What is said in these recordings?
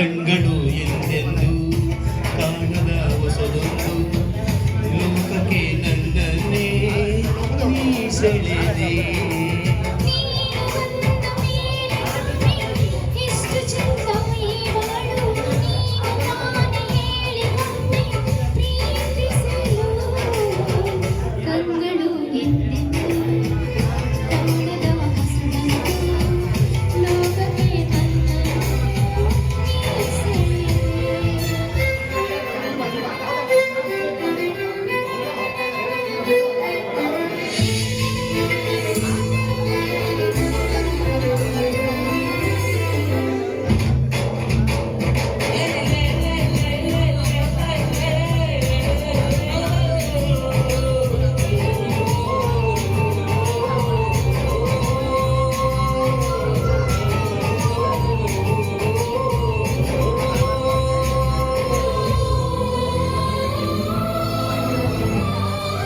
ಕಣ್ಗಳು ಎಂದೆಂದು ಕಾಣದ ಹೊಸದೊಂದು ಲೋಕಕ್ಕೆ ನನ್ನನ್ನೇ ನೀ ಸೆಳೆದೆ.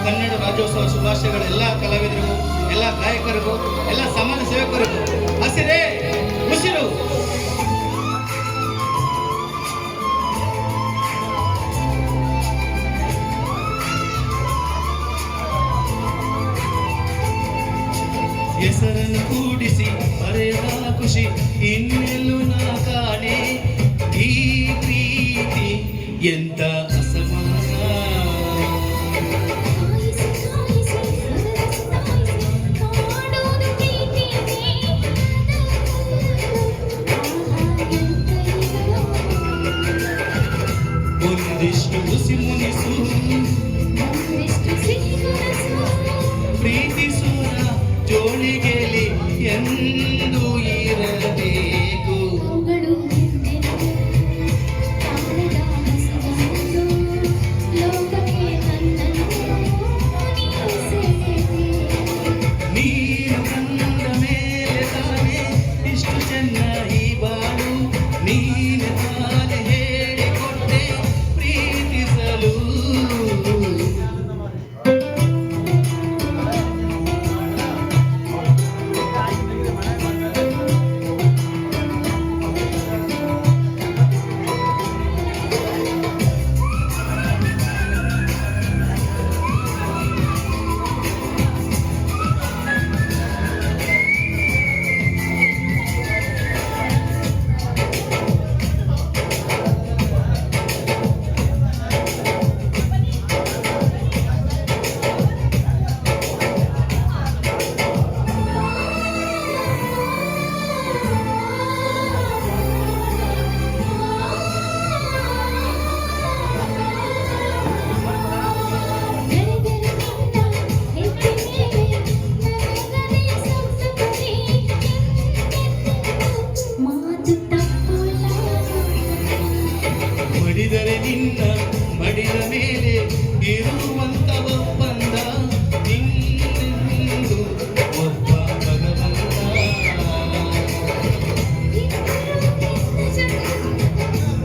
ಕನ್ನಡ ರಾಜ್ಯೋತ್ಸವ ಶುಭಾಶಯಗಳು ಎಲ್ಲ ಕಲಾವಿದರಿಗೂ, ಎಲ್ಲ ಗಾಯಕರಿಗೂ, ಎಲ್ಲ ಸಮಾಜ ಸೇವಕರಿಗೂ. ಹಸಿರೇ ಉಸಿರು. ಹೆಸರನ್ನು ಕೂಡಿಸಿ ಮರೆಯದ ಖುಷಿ ಇನ್ನೆಲ್ಲೂ ನಾ ಕಾಣೆ. ಈ ಪ್ರೀತಿ ಎಂತ ಅಸಮಾನ. ಒಂದಿಷ್ಟು ಹುಸಿ ಮುನಿಸು ಪ್ರೀತಿಸುವ ಜೋಳಿಗೆಲಿ ಎಂದು ಇರಬೇಕು. ನೀನು ಕಂಡ ಮೇಲೆ ತಾನೇ ಇಷ್ಟು ಚೆನ್ನ ಈ ಬಾಳು. ನೀನು ತಾನೇ ಹೇಳಿಕೊಟ್ಟೆ ಪ್ರೀತಿಸಲು. ಮಡಿದರೆ ನಿನ್ನ ಮಡಿದ ಮೇಲೆ ಇರುವಂತ ಒಪ್ಪಂದ ನಿನ್ನೆಂದು ಒಬ್ಬ ಭಗವಂತ.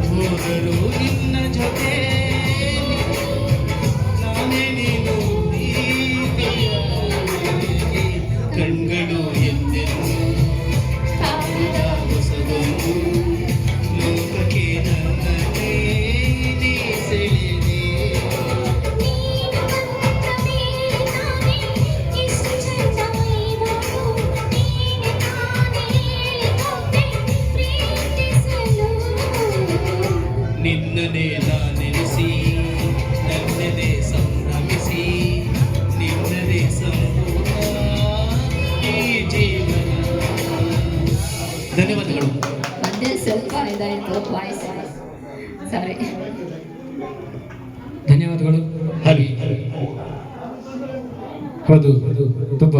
ಹೋದರು ನಿನ್ನ ಜೊತೆ ನಾನೇ ನೀನು ಪ್ರೀತಿಯ ಕಣ್ಗಳು ಎಂದೆಂದು ಕಾಣದ ಹೊಸದೊಂದು ಲೋಕಕ್ಕೆ ನನ್ನನ್ನೇ ನೀ ಸೆಳೆದೆ. ನಿನ್ನನೇ ನಾನೆನಿಸಿ ನನ್ನದೇ ಸಂಭ್ರಮಿಸಿ ನಿನ್ನದೇ ಸಂಪೂರ್ಣ ಈ ಜೀವನ. ಧನ್ಯವಾದಗಳು. ಮತ್ತೆ ಸ್ವಲ್ಪ ಇದಾಯಿತು ವಾಯ್ಸ್, ಸಾರಿ. ಧನ್ಯವಾದಗಳು. ಹೌದು, ತುಂಬ